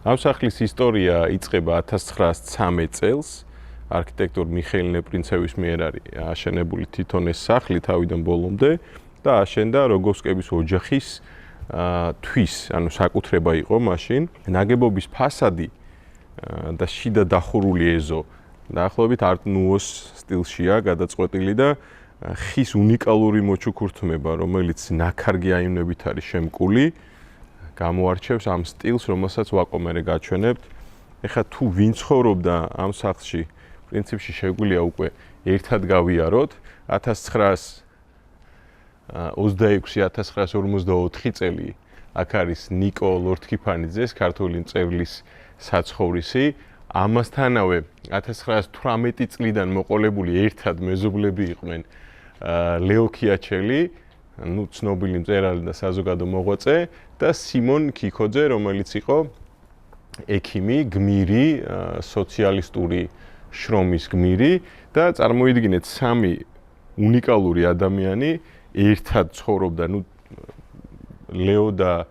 ამ სახლის ისტორია იწყება 1913 წელს. არქიტექტორ მიხეილ ნეპრინცევის მიერ არის აშენებული თვითონ ეს სახლი თავიდან ბოლომდე და აშენდა როგოვსკების ოჯახის თვის, ანუ საკუთრება იყო მაშინ. ნაგებობის ფასადი და შიდა დახურული ეზო დაახლოებით არტ-ნუოს სტილშია გადაწყვეტილი და ხის უნიკალური მოჩუქურთმება, რომელიც ნაქარგი აივნებით არის შემკული, გამოარჩევს ამ სტილს, რომელსაც ვაკომერე გაჩვენებთ. ეხლა თუ ვინ ცხოვრობდა ამ სახლში, პრინციპში შეგვიძლია უკვე ერთად გავიაროთ 1926-1944 წელი აქ არის ნიკო ლორთქიფანიძეს, ქართული მწერლის საცხოვრისი. ამასთანავე 1918 წლიდან მოყოლებული ერთად მეზობლები იყვნენ ლეო ქიაჩელი, ცნობილი მწერალი და საზოგადო მოღვაწე და სიმონ ქიქოძე, რომელიც იყო ექიმი, გმირი, სოციალისტური შრომის გმირი და წარმოიდგინეთ სამი უნიკალური ადამიანი ერთად ცხოვრობდა, ლეო და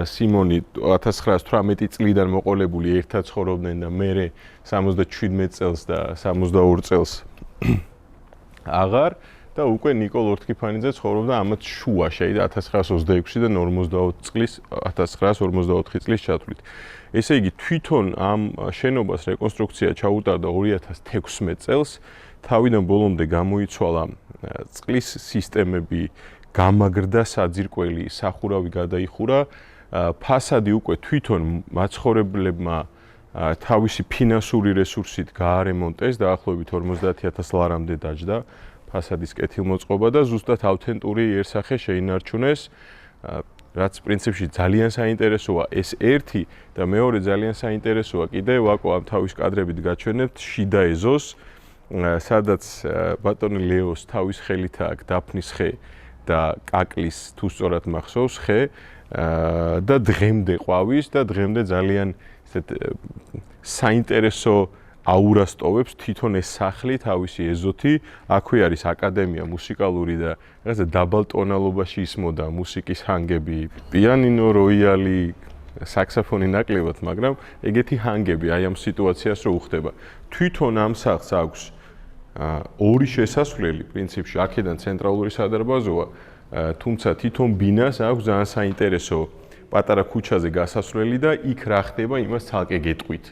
სიმონი 1918 წლიდან მოყოლებული ერთად ცხოვრობდნენ და მერე 77 წელს და 62 წელს აღარ და უკვე ნიკო ლორთქიფანიძე ცხოვრობდა ამათ შუაში 1926-დან 1954 წლის ჩათვლით. ესე იგი თვითონ ამ შენობას რეკონსტრუქცია ჩაუტარდა 2016 წელს, თავიდან ბოლომდე გამოიცვალა წყლის სისტემები, გამაგრდა საძირკველი, სახურავი გადაიხურა, ფასადი უკვე თვითონ მაცხოვრებლებმა თავისი ფინანსური რესურსით გაარემონტეს, დაახლოებით 50,000 ლარამდე დაჯდა ფასადის კეთილმოწყობა და ზუსტად ავთენტური იერსახე შეინარჩუნეს, რაც პრინციპში ძალიან საინტერესოა ეს ერთი და მეორე ძალიან საინტერესოა კიდე ვაკო ამ თავის კადრებით გაჩვენებთ შიდა ეზოს, სადაც ბატონი ლეოს თავის ხელითა აქ დაფნის ხე და კაკლის თუ სწორად მახსოვს ხე და დღემდე ყვავის და დღემდე ძალიან ესეთ საინტერესო აურას ტოვებს თვითონ ეს სახლი თავისი ეზოთი. აქვე არის აკადემია მუსიკალური და რაღაცა დაბალ ტონალობაში ისმოდა მუსიკის ჰანგები, პიანინო, როიალი, საქსოფონი ნაკლებად, მაგრამ ეგეთი ჰანგები აი ამ სიტუაციას რო უხდება. თვითონ ამ სახლს აქვს ორი შესასვლელი, პრინციპში აქედან ცენტრალური სადარბაზოა, თუმცა თვითონ ბინას აქვს ძალიან საინტერესო პატარა ქუჩაზე გასასვლელი და იქ რა ხდება, იმას ცალკე გეტყვით.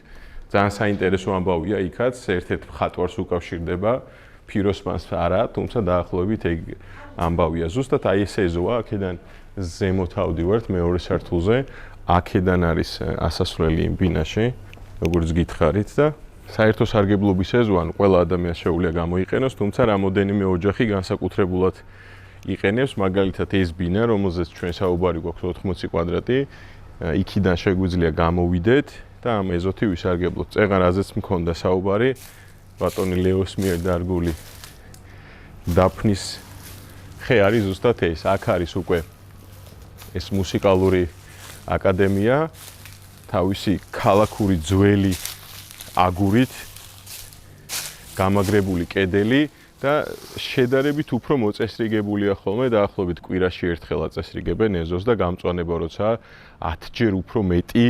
ძალიან საინტერესო ამბავია იქაც, ერთ-ერთ მხატვარს უკავშირდება, ფიროსმანს არა, თუმცა დაახლოებით ეგ ამბავია. ზუსტად აი ეს ეზოა, აქედან ზემოთ ავდივართ მეორე სართულზე, აქედან არის ასასვლელი იმ ბინაში, როგორც გითხარით და საერთო სარგებლობის ეზო, ან ყველა ადამიანს შეუძლია გამოიყენოს, თუმცა რამოდენიმე ოჯახი განსაკუთრებულად იყენებს, მაგალითად ეს ბინა, რომელზეც ჩვენ საუბარი გვაქვს 80 კვადრატი, იქიდან შეგვიძლია გამოვიდეთ და ამ ეზოთი ვისარგებლოთ. წეღან რაზეც მქონდა საუბარი, ბატონი ლეოს მიერ დარგული დაფნის ხე არის ზუსტად ეს. აქ არის უკვე ეს მუსიკალური აკადემია, თავისი ქალაქური ძველი აგურით გამაგრებული კედელი და შედარებით უფრო მოწესრიგებულია ხოლმე, დაახლოებით კვირაში ერთხელ აწესრიგებენ ეზოს და გამწვანება როცა 10ჯერ უფრო მეტი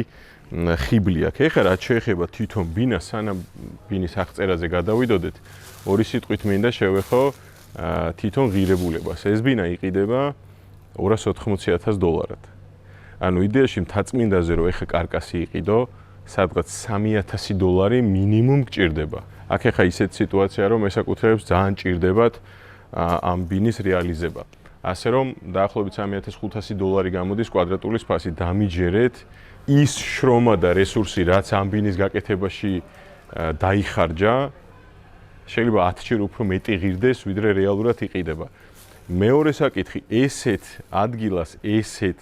ხიბლი აქვს. ეხლა რაც შეეხება თვითონ ბინას, სანამ ბინის აღწერაზე გადავიდოდეთ, ორი სიტყვით მინდა შევეხო თვითონ ღირებულებას. ეს ბინა იყიდება $280,000. ანუ იდეაში მთაწმინდაზე რო ეხა კარკასი იყიდო, სადღაც $3,000 მინიმუმ გჭირდება. აქ ეხა ისეთ სიტუაცია რომ ესაკუთრებს ძალიან ჭირდებათ ამ ბინის რეალიზება. ასე რომ დაახლოებით $3,500 გამოდის კვადრატული სფასი. დამიჯერეთ ის შრომა და რესურსი, რაც ამ ბინის გაკეთებაში დაიხარჯა, შეიძლება 10ჯერ უფრო მეტი ღირდეს, ვიდრე რეალურად იყიდება. მეორე საკითხი, ესეთ ადგილას, ესეთ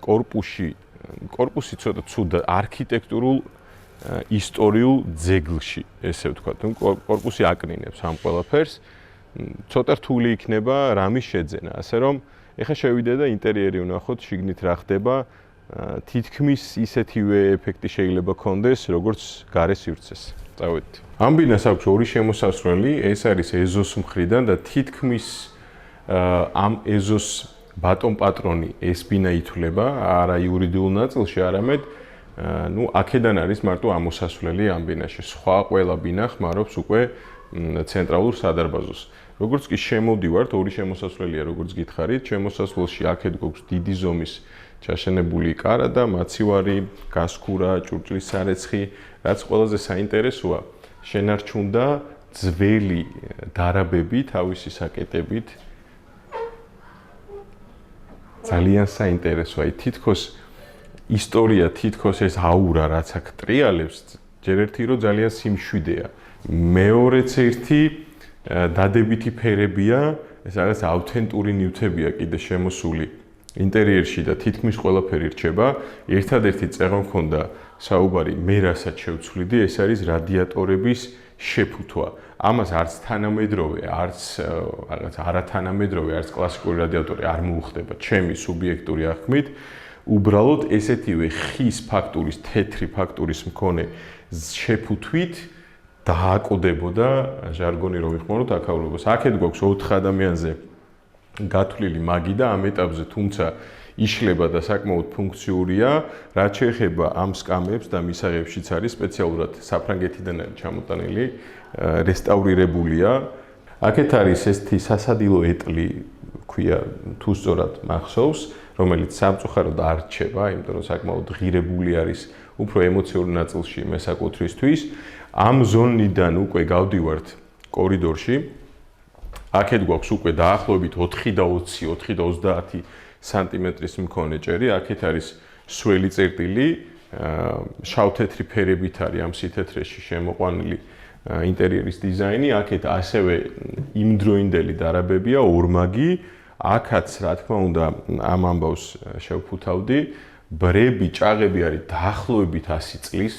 კორპუსი ცოტა ცუდა არქიტექტურულ ისტორიულ ძეგლში, ესე ვთქვათ, კორპუსი აკნინებს ამ ყველაფერს, ცოტა რთული იქნება რამის შეძენა, ასე რომ ეხლა შევიდე და ინტერიერი ვნახოთ, შიგნით რა ხდება, თითქმის ისეთივე ეფექტი შეიძლება კონდეს, როგორც გარე სივრცეს. წავედით. ამ ბინას აქვს ორი შემოსასვლელი, ეს არის ეზოს მხრიდან და თითქმის ამ ეზოს ბატონ პატრონი ეს ბინა ითვლება, არა იურიდიულ ნაწილში, არამედ ნუ აქედან არის მარტო ამოსასვლელი ამ ბინაში. სხვა ყველა ბინა ხმარობს უკვე ცენტრალურ სადარბაზოს. როგორც კი შემოვდივართ, ორი შემოსასვლელია, როგორც გითხარით, შემოსასვლელში აქეთ გვაქვს დიდი ზომის ჩაშენებული კარა და მაცივარი, გასქურა, ჭურჭლის სარეცხი, რაც ყველაზე საინტერესოა, შენარჩუნდა ძველი დარაბები თავისი საკეტებით. ძალიან საინტერესოა, თითქოს ისტორია, თითქოს ეს აურა, რაც აქ ტრიალებს, ჯერ ერთი რომ ძალიან სიმშვიდეა. მეორეც ერთი დადებითი ფერებია, ეს არის ავთენტური ნივთებია კიდე შემოსული ინტერიერში და თითქმის ყველაფერი რჩება. ერთადერთი წეღო მქონდა საუბარი, მე რასაც შევცვლიდი, ეს არის რადიატორების შეფუთვა. ამას არც თანამედროვე, არც რაღაც არათანამედროვე, არც კლასიკური რადიატორი არ მოუხდება ჩემი სუბიექტური აღქმით. უბრალოდ ესეთივე ხის ფაქტურის, თეთრი ფაქტურის მქონე შეფუთვით დააკვდებოდა ჟარგონი რომ ვიხმაროთ აქაურობას. აქეთ გვაქვს 4 ადამიანზე გათვლილი მაგი და ამ ეტაპზე თუმცა იშლება და საკმაოდ ფუნქციურია, რაც შეეხება ამ სკამებს და მისაღებშიც არის სპეციალურად საფრანგეთიდან არის ჩამოტანილი, რესტავრირებულია. აქეთ არის ესეთი სასადილო ეტლი, ქვია თუ სწორად მახსოვს, რომელიც სამწუხაროდ არ რჩება, იმიტომ რომ საკმაოდ ღირებული არის უფრო ემოციური ნაწილში მესაკუთრისთვის. ამ ზონიდან უკვე გავდივართ კორიდორში. აქეთ გვაქვს უკვე დაახლოებით 4 და 20, 4 და 30 სანტიმეტრის მქონე ჭერი. აქეთ არის სველი წერტილი, შავ-თეთრი ფერებით არის ამ სითეთრეში შემოყვანილი ინტერიერის დიზაინი. აქეთ ასევე იმდროინდელი დარაბებია, ორმაგი. აქაც რა თქმა უნდა ამ ამბავს შევფუთავდი. ბრები, ჭაღები არის დაახლოებით 100 წლის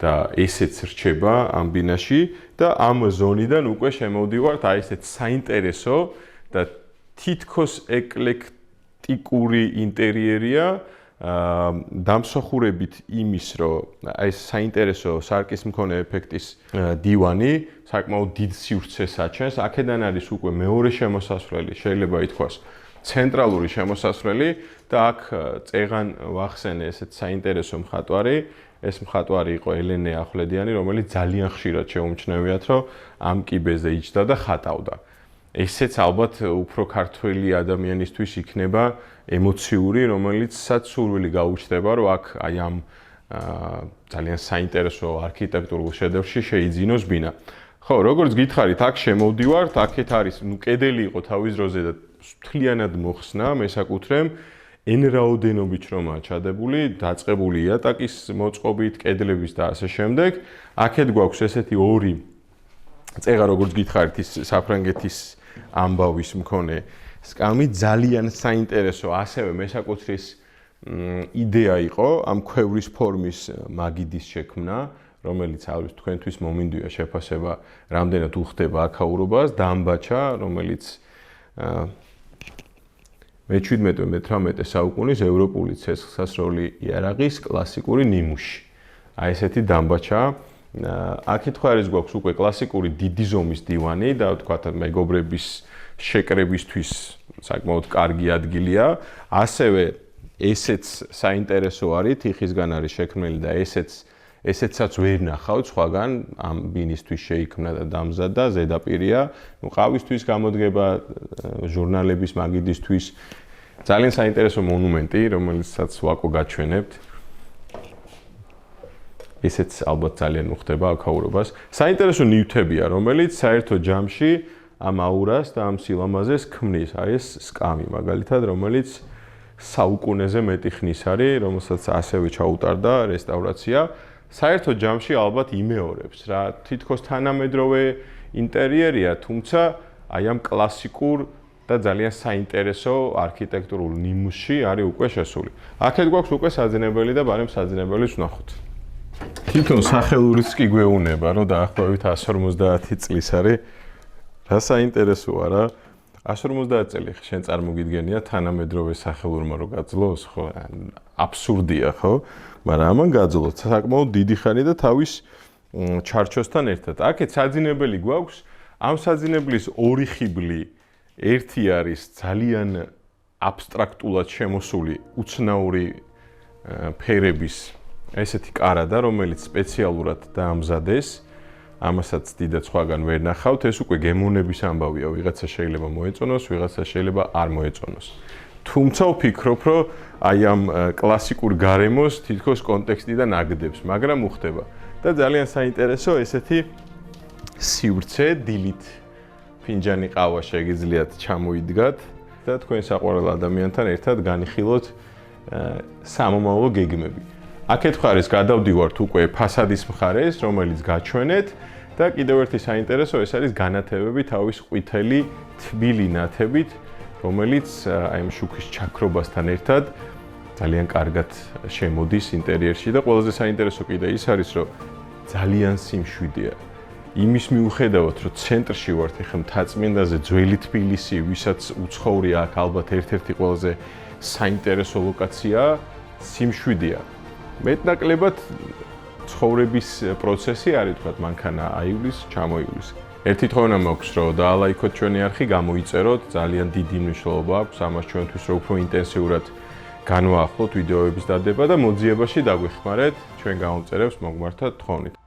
და ესეც რჩება ამ ბინაში და ამ ზონიდან უკვე შემოვდივართ აი ესეთ საინტერესო და თითქოს ეკლექტიკური ინტერიერია, დამსახურებით იმის, რომ აი ეს საინტერესო სარკის მქონე ეფექტის დივანი საკმაოდ დიდ სივრცეს აჩენს. აქედან არის უკვე მეორე შემოსასვლელი, შეიძლება ითქვას ცენტრალური შემოსასვლელი და აქ წეღან ვახსენე ესეთ საინტერესო მხატვარი. ეს მხატვარი იყო ელენე ახვლედიანი, რომელიც ძალიან ხშირად შეუმჩნევიათ, რომ ამ კიბეზე იჯდა და ხატავდა. ესეც ალბათ უფრო ქართველი ადამიანისთვის იქნება ემოციური, რომელიცაც სურვილი გაუჩნდება, რომ აქ აი ამ ძალიან საინტერესო არქიტექტურულ შედევრში შეიძინოს ბინა. ხო, როგორც გითხარით, აქ შემოვდივართ, აქეთ არის, კედელი იყო თავის დროზე და მთლიანად მოხსნა, მესაკუთრემ N რაოდენობით რომაა ჩადებული, დაწყებული იატაკის მოწყობით, კედლების და ასე შემდეგ. აქეთ გვაქვს ესეთი ორი წეღა, როგორც გითხარით, ის საფრანგეთის ამბავის მქონე სკამი, ძალიან საინტერესო, ასევე მესაკუთრის იდეა იყო ამ ქვევრის ფორმის მაგიდის შექმნა, რომელიც ალბათ თქვენთვის მომინდვია შეფასება, რამდენად უხდება აქაურობას, დამბაჩა, რომელიც მე-17-18 საუკუნის ევროპული ცეცხლსასროლი იარაღის კლასიკური ნიმუში. აი ესეთი დამბაჩა. აქეთ ხარის გვაქვს უკვე კლასიკური დიდი ზომის დივანი და ვთქვათ მეგობრების შეკრებისთვის საკმაოდ კარგი ადგილია. ასევე ესეც საინტერესო არის, თიხისგან არის შექმნილი და ესეცაც ვერ ნახავთ სხვაგან, ამ ბინისთვის შეიქმნა და დამზადდა, ზედაპირია, ყავისთვის გამოდგება, ჟურნალების მაგიდისთვის. ძალიან საინტერესო მონუმენტი, რომელიცაც ვაკო გაჩვენებთ. ესეც ალბათ ძალიან უხდება აქაურობას. საინტერესო ნივთებია, რომელიც საერთო ჯამში ამ აურას და ამ სილამაზეს ქმნის. აი ეს სკამი, მაგალითად, რომელიც საუკუნეზე მეტი ხნის არის, რომელსაც ასევე ჩაუტარდა რესტავრაცია. საერთო ჯამში ალბათ იმეორებს რა, თითქოს თანამედროვე ინტერიერია, თუმცა აი ამ კლასიკურ და ძალიან საინტერესო არქიტექტურულ ნიმუშში არის უკვე შესული. აქეთ გვაქვს უკვე საძინებელი და ბარემ საძინებელიც ვნახოთ. თვითონ სახელურიც კი გვეუბნება, რომ დაახლოებით 150 წლის არის. რა საინტერესოა რა. 150 წელი შენ წარმოგიდგენია თანამედროვე სახელურმა რო გაძლოს, ხო? აბსურდია, ხო? მაგრამ ამან გაძლო საკმაოდ დიდი ხანი და თავის ჩარჩოსთან ერთად. აქეთ საძინებელი გვაქვს, ამ საძინებლის ორი ხიბლი, ერთი არის ძალიან აბსტრაქტულად შემოსული უცნაური ფერების ესეთი კარადა, რომელიც სპეციალურად დაამზადეს, ამასაც დიდად სხვაგან ვერ ნახავთ, ეს უკვე გემოვნების ამბავია, ვიღაცა შეიძლება მოეწონოს, ვიღაცა შეიძლება არ მოეწონოს. თუმცა ვფიქრობ, რომ აი ამ კლასიკურ გარემოს თითქოს კონტექსტიდან აგდებს, მაგრამ უხდება. და ძალიან საინტერესო ესეთი სივრცე დილით ფინჯანი ყავა შეგიძლიათ ჩამოიდგათ და თქვენ საყვარელ ადამიანთან ერთად განიხილოთ სამომავლო გეგმები. აქეთ მხარეს გადავდივართ უკვე ფასადის მხარეს, რომელიც გაჩვენეთ და კიდევ ერთი საინტერესო ეს არის განათებები თავის ყვითელი თბილი ნათებით, რომელიც აი ამ შუქის ჩაქრობასთან ერთად ძალიან კარგად შემოდის ინტერიერში და ყველაზე საინტერესო კიდე ის არის, რომ ძალიან სიმშვიდეა. იმის მიუხედავად, რომ ცენტრში ვართ ეხლა მთაწმინდაზე ძველი თბილისი, ვისაც უცხოვრია აქ ალბათ ერთ-ერთი ყველაზე საინტერესო ლოკაციაა, სიმშვიდეა. მეტნაკლებად ცხოვრების პროცესი არის, თქვა, მანქანა აივლის, ჩამოივლის. ერთი თხოვნა მაქვს, რომ დაალაიქოთ ჩვენი არხი, გამოიწეროთ, ძალიან დიდი მნიშვნელობა აქვს ამას ჩვენთვის, რომ უფრო ინტენსიურად განვაახლოთ ვიდეოების დადება და მოძიებაში დაგვეხმარეთ ჩვენ გამომწერებს მოგმართად თხოვნით.